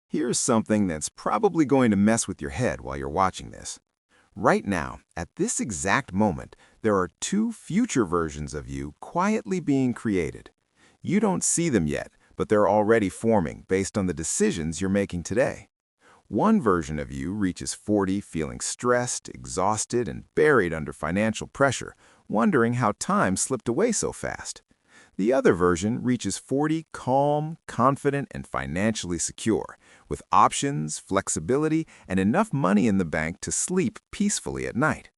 Here's something that's probably going to mess with your head while you're watching this. Right now, at this exact moment, there are two future versions of you quietly being created. You don't see them yet, but they're already forming based on the decisions you're making today. One version of you reaches 40 feeling stressed, exhausted, and buried under financial pressure, wondering how time slipped away so fast. The other version reaches 40 calm, confident, and financially secure, with options, flexibility, and enough money in the bank to sleep peacefully at night.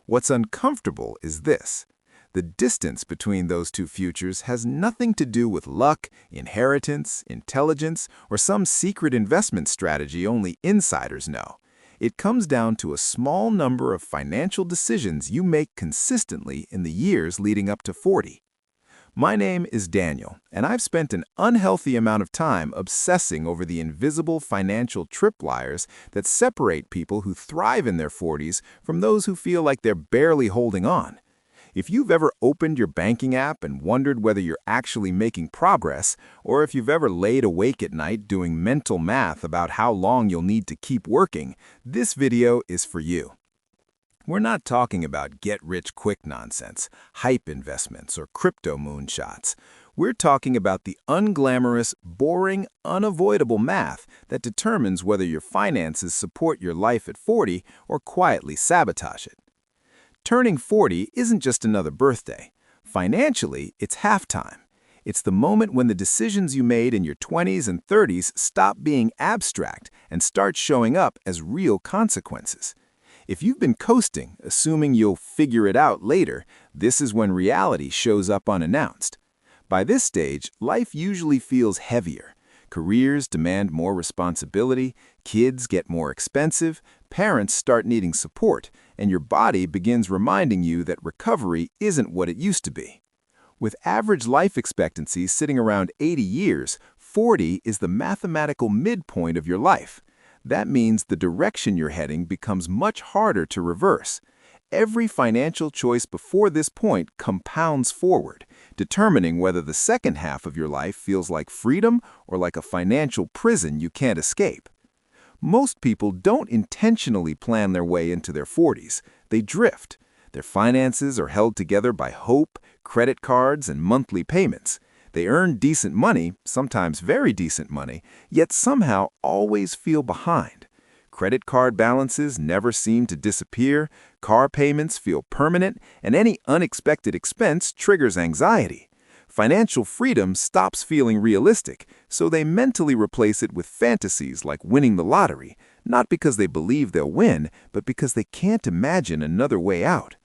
What's uncomfortable is this. The distance between those two futures has nothing to do with luck, inheritance, intelligence, or some secret investment strategy only insiders know. It comes down to a small number of financial decisions you make consistently in the years leading up to 40. My name is Daniel, and I've spent an unhealthy amount of time obsessing over the invisible financial tripwires that separate people who thrive in their 40s from those who feel like they're barely holding on. If you've ever opened your banking app and wondered whether you're actually making progress, or if you've ever laid awake at night doing mental math about how long you'll need to keep working, this video is for you. We're not talking about get-rich-quick nonsense, hype investments, or crypto moonshots. We're talking about the unglamorous, boring, unavoidable math that determines whether your finances support your life at 40 or quietly sabotage it. Turning 40 isn't just another birthday. Financially, it's halftime. It's the moment when the decisions you made in your 20s and 30s stop being abstract and start showing up as real consequences. If you've been coasting, assuming you'll figure it out later, this is when reality shows up unannounced. By this stage, life usually feels heavier. Careers demand more responsibility, kids get more expensive, parents start needing support, and your body begins reminding you that recovery isn't what it used to be. With average life expectancy sitting around 80 years, 40 is the mathematical midpoint of your life. That means the direction you're heading becomes much harder to reverse. Every financial choice before this point compounds forward, determining whether the second half of your life feels like freedom or like a financial prison you can't escape. Most people don't intentionally plan their way into their 40s. They drift. Their finances are held together by hope, credit cards, and monthly payments. They earn decent money, sometimes very decent money, yet somehow always feel behind. Credit card balances never seem to disappear, car payments feel permanent, and any unexpected expense triggers anxiety. Financial freedom stops feeling realistic, so they mentally replace it with fantasies like winning the lottery, not because they believe they'll win, but because they can't imagine another way out.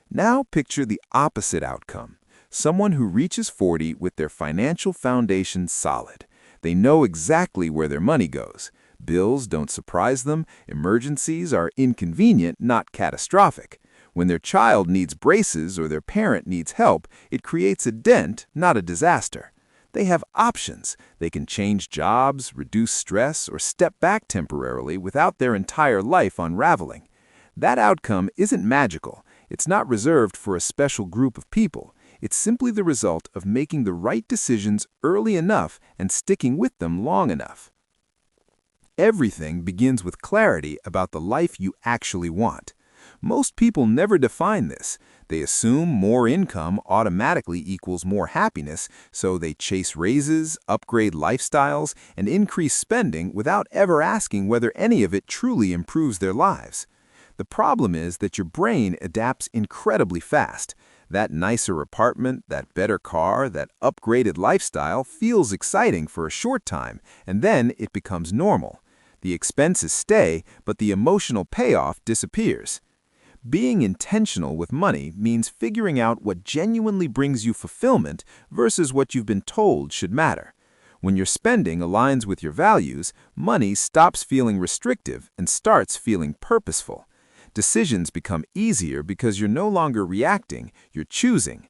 Now picture the opposite outcome. Someone who reaches 40 with their financial foundation solid. They know exactly where their money goes. Bills don't surprise them. Emergencies are inconvenient, not catastrophic. When their child needs braces or their parent needs help, it creates a dent, not a disaster. They have options. They can change jobs, reduce stress, or step back temporarily without their entire life unraveling. That outcome isn't magical. It's not reserved for a special group of people. It's simply the result of making the right decisions early enough and sticking with them long enough. Everything begins with clarity about the life you actually want. Most people never define this. They assume more income automatically equals more happiness, so they chase raises, upgrade lifestyles, and increase spending without ever asking whether any of it truly improves their lives. The problem is that your brain adapts incredibly fast. That nicer apartment, that better car, that upgraded lifestyle feels exciting for a short time, and then it becomes normal. The expenses stay, but the emotional payoff disappears. Being intentional with money means figuring out what genuinely brings you fulfillment versus what you've been told should matter. When your spending aligns with your values, money stops feeling restrictive and starts feeling purposeful. Decisions become easier because you're no longer reacting, you're choosing.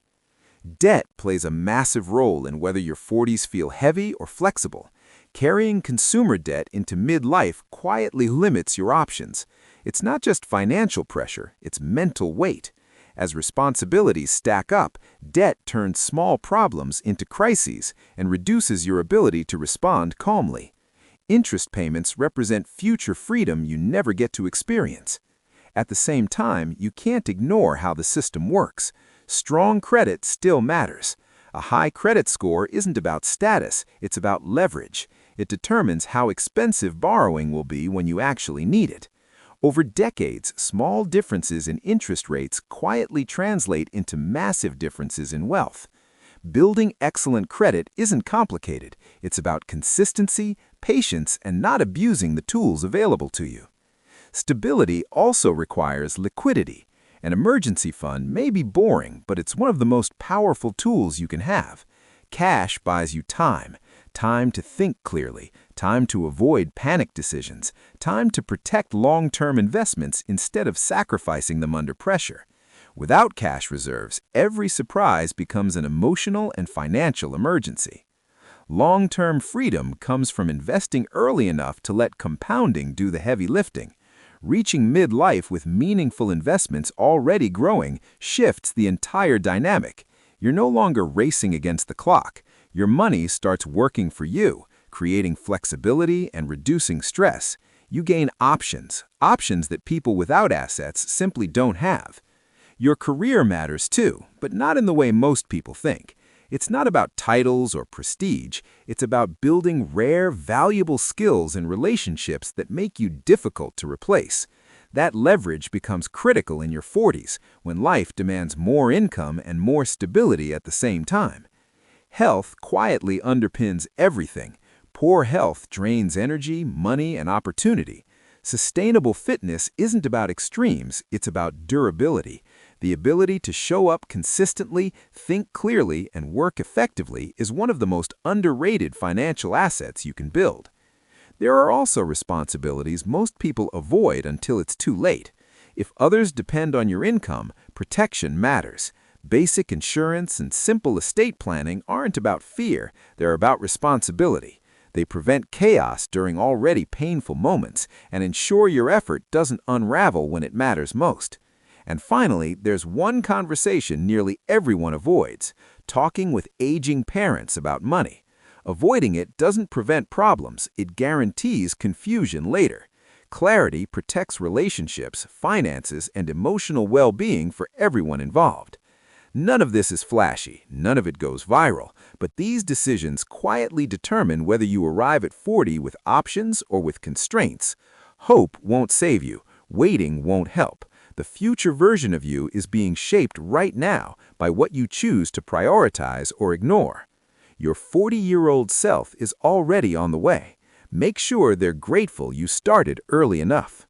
Debt plays a massive role in whether your 40s feel heavy or flexible. Carrying consumer debt into midlife quietly limits your options. It's not just financial pressure, it's mental weight. As responsibilities stack up, debt turns small problems into crises and reduces your ability to respond calmly. Interest payments represent future freedom you never get to experience. At the same time, you can't ignore how the system works. Strong credit still matters. A high credit score isn't about status, it's about leverage. It determines how expensive borrowing will be when you actually need it. Over decades, small differences in interest rates quietly translate into massive differences in wealth. Building excellent credit isn't complicated. It's about consistency, patience, and not abusing the tools available to you. Stability also requires liquidity. An emergency fund may be boring, but it's one of the most powerful tools you can have. Cash buys you time. Time to think clearly, time to avoid panic decisions, time to protect long-term investments instead of sacrificing them under pressure. Without cash reserves, every surprise becomes an emotional and financial emergency. Long-term freedom comes from investing early enough to let compounding do the heavy lifting. Reaching midlife with meaningful investments already growing shifts the entire dynamic. You're no longer racing against the clock. Your money starts working for you, creating flexibility and reducing stress. You gain options that people without assets simply don't have. Your career matters too, but not in the way most people think. It's not about titles or prestige. It's about building rare, valuable skills and relationships that make you difficult to replace. That leverage becomes critical in your 40s, when life demands more income and more stability at the same time. Health quietly underpins everything. Poor health drains energy, money, and opportunity. Sustainable fitness isn't about extremes, it's about durability. The ability to show up consistently, think clearly, and work effectively is one of the most underrated financial assets you can build. There are also responsibilities most people avoid until it's too late. If others depend on your income, protection matters. Basic insurance and simple estate planning aren't about fear, they're about responsibility. They prevent chaos during already painful moments and ensure your effort doesn't unravel when it matters most. And finally, there's one conversation nearly everyone avoids: talking with aging parents about money. Avoiding it doesn't prevent problems, it guarantees confusion later. Clarity protects relationships, finances, and emotional well-being for everyone involved. None of this is flashy, none of it goes viral, but these decisions quietly determine whether you arrive at 40 with options or with constraints. Hope won't save you, waiting won't help. The future version of you is being shaped right now by what you choose to prioritize or ignore. Your 40-year-old self is already on the way. Make sure they're grateful you started early enough.